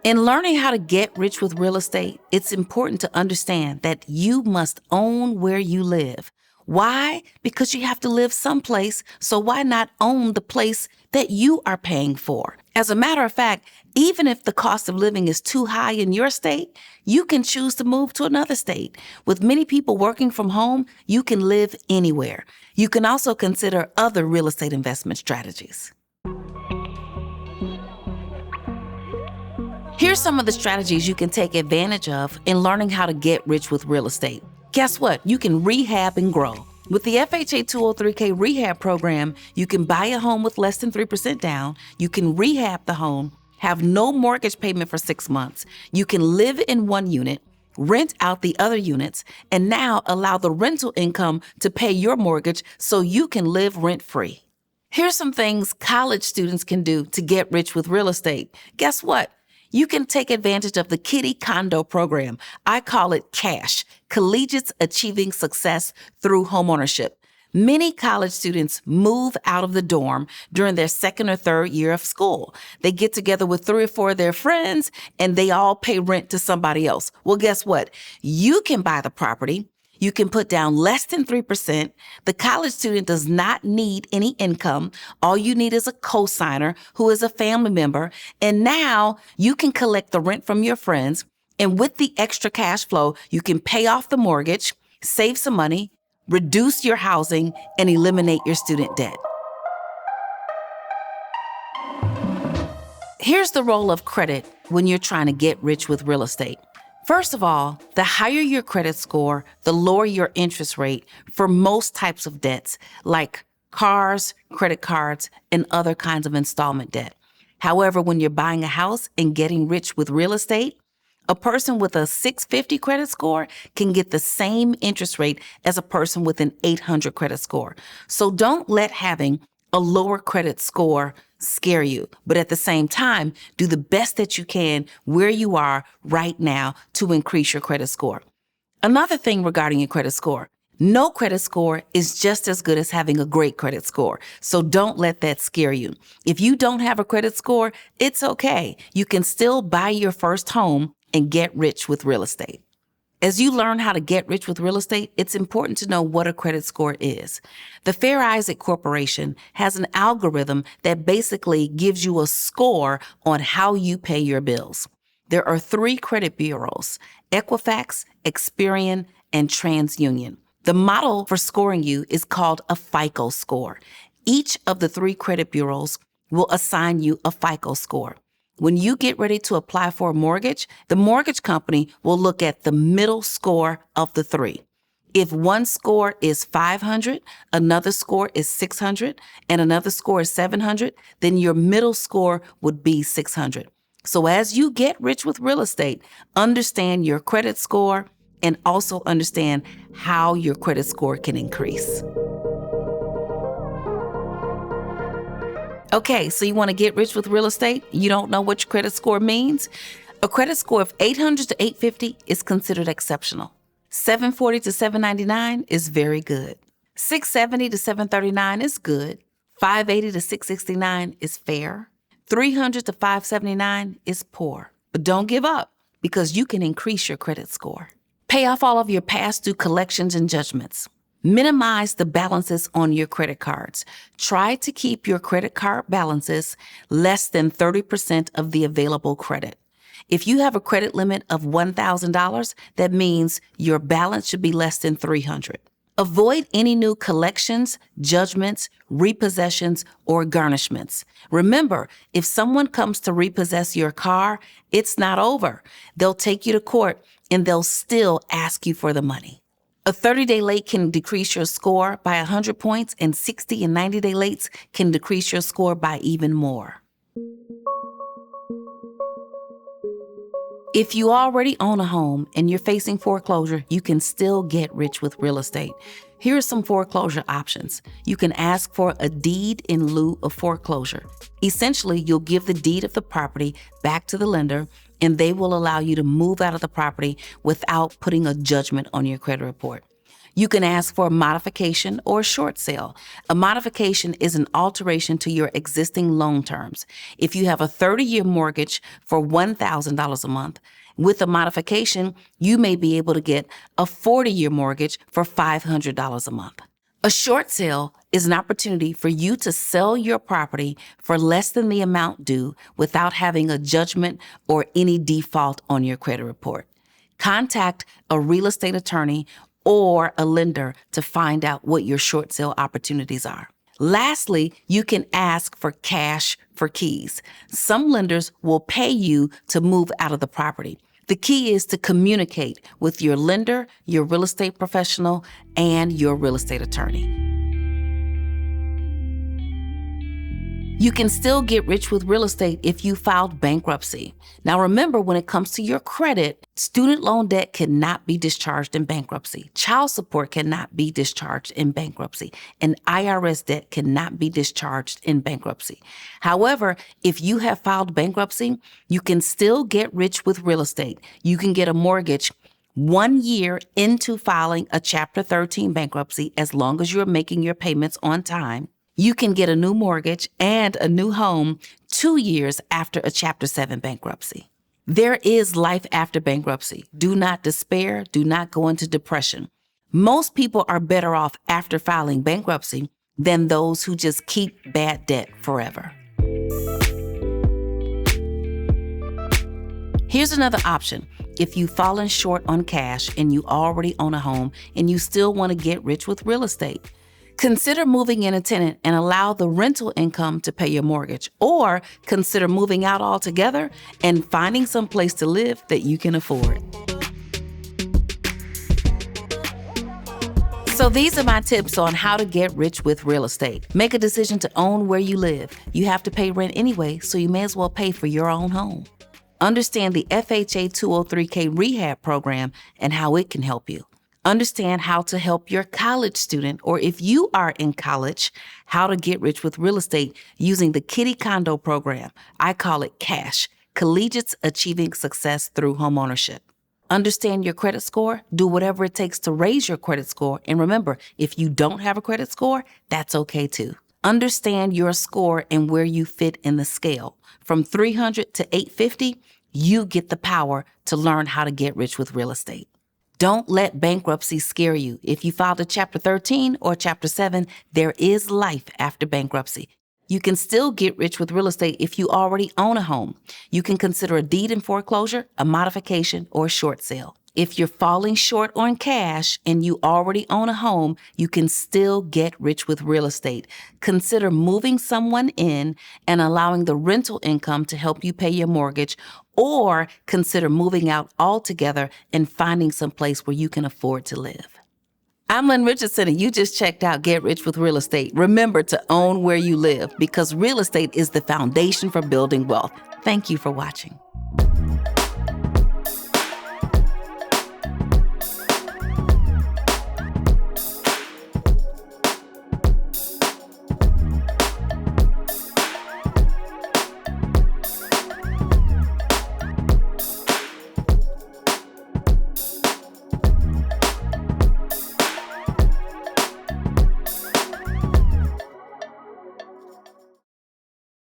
In learning how to get rich with real estate, it's important to understand that you must own where you live. Why? Because you have to live someplace, so why not own the place that you are paying for? As a matter of fact, even if the cost of living is too high in your state, you can choose to move to another state. With many people working from home, you can live anywhere. You can also consider other real estate investment strategies. Here's some of the strategies you can take advantage of in learning how to get rich with real estate. Guess what? You can rehab and grow. With the FHA 203K rehab program, you can buy a home with less than 3% down. You can rehab the home, have no mortgage payment for 6 months. You can live in one unit, rent out the other units, and now allow the rental income to pay your mortgage so you can live rent-free. Here's some things college students can do to get rich with real estate. Guess what? You can take advantage of the Kiddie Condo program. I call it CASH, Collegiates Achieving Success Through Homeownership. Many college students move out of the dorm during their second or third year of school. They get together with 3 or 4 of their friends and they all pay rent to somebody else. Well, guess what? You can buy the property. You can put down less than 3%. The college student does not need any income. All you need is a cosigner who is a family member. And now you can collect the rent from your friends. And with the extra cash flow, you can pay off the mortgage, save some money, reduce your housing, and eliminate your student debt. Here's the role of credit when you're trying to get rich with real estate. First of all, the higher your credit score, the lower your interest rate for most types of debts, like cars, credit cards, and other kinds of installment debt. However, when you're buying a house and getting rich with real estate, a person with a 650 credit score can get the same interest rate as a person with an 800 credit score. So don't let having a lower credit score scare you, but at the same time, do the best that you can where you are right now to increase your credit score. Another thing regarding your credit score, no credit score is just as good as having a great credit score. So don't let that scare you. If you don't have a credit score, it's okay. You can still buy your first home and get rich with real estate. As you learn how to get rich with real estate, it's important to know what a credit score is. The Fair Isaac Corporation has an algorithm that basically gives you a score on how you pay your bills. There are 3 credit bureaus, Equifax, Experian, and TransUnion. The model for scoring you is called a FICO score. Each of the 3 credit bureaus will assign you a FICO score. When you get ready to apply for a mortgage, the mortgage company will look at the middle score of the 3. If one score is 500, another score is 600, and another score is 700, then your middle score would be 600. So as you get rich with real estate, understand your credit score and also understand how your credit score can increase. Okay, so you want to get rich with real estate? You don't know what your credit score means? A credit score of 800 to 850 is considered exceptional. 740 to 799 is very good. 670 to 739 is good. 580 to 669 is fair. 300 to 579 is poor. But don't give up, because you can increase your credit score. Pay off all of your past due collections and judgments. Minimize the balances on your credit cards. Try to keep your credit card balances less than 30% of the available credit. If you have a credit limit of $1,000, that means your balance should be less than $300. Avoid any new collections, judgments, repossessions, or garnishments. Remember, if someone comes to repossess your car, it's not over. They'll take you to court and they'll still ask you for the money. A 30-day late can decrease your score by 100 points, and 60 and 90-day lates can decrease your score by even more. If you already own a home and you're facing foreclosure, you can still get rich with real estate. Here are some foreclosure options. You can ask for a deed in lieu of foreclosure. Essentially, you'll give the deed of the property back to the lender, and they will allow you to move out of the property without putting a judgment on your credit report. You can ask for a modification or a short sale. A modification is an alteration to your existing loan terms. If you have a 30-year mortgage for $1,000 a month, with a modification, you may be able to get a 40-year mortgage for $500 a month. A short sale is an opportunity for you to sell your property for less than the amount due without having a judgment or any default on your credit report. Contact a real estate attorney or a lender to find out what your short sale opportunities are. Lastly, you can ask for cash for keys. Some lenders will pay you to move out of the property. The key is to communicate with your lender, your real estate professional, and your real estate attorney. You can still get rich with real estate if you filed bankruptcy. Now remember, when it comes to your credit, student loan debt cannot be discharged in bankruptcy. Child support cannot be discharged in bankruptcy. And IRS debt cannot be discharged in bankruptcy. However, if you have filed bankruptcy, you can still get rich with real estate. You can get a mortgage 1 year into filing a Chapter 13 bankruptcy as long as you're making your payments on time. You can get a new mortgage and a new home 2 years after a Chapter 7 bankruptcy. There is life after bankruptcy. Do not despair. Do not go into depression. Most people are better off after filing bankruptcy than those who just keep bad debt forever. Here's another option. If you've fallen short on cash and you already own a home and you still want to get rich with real estate, consider moving in a tenant and allow the rental income to pay your mortgage, or consider moving out altogether and finding some place to live that you can afford. So these are my tips on how to get rich with real estate. Make a decision to own where you live. You have to pay rent anyway, so you may as well pay for your own home. Understand the FHA 203K rehab program and how it can help you. Understand how to help your college student, or if you are in college, how to get rich with real estate using the Kitty Condo program. I call it CASH, Collegiates Achieving Success Through Homeownership. Understand your credit score. Do whatever it takes to raise your credit score. And remember, if you don't have a credit score, that's okay too. Understand your score and where you fit in the scale. From 300 to 850, you get the power to learn how to get rich with real estate. Don't let bankruptcy scare you. If you filed a Chapter 13 or Chapter 7, there is life after bankruptcy. You can still get rich with real estate if you already own a home. You can consider a deed in foreclosure, a modification, or a short sale. If you're falling short on cash and you already own a home, you can still get rich with real estate. Consider moving someone in and allowing the rental income to help you pay your mortgage, or consider moving out altogether and finding some place where you can afford to live. I'm Lynn Richardson, and you just checked out Get Rich with Real Estate. Remember to own where you live, because real estate is the foundation for building wealth. Thank you for watching.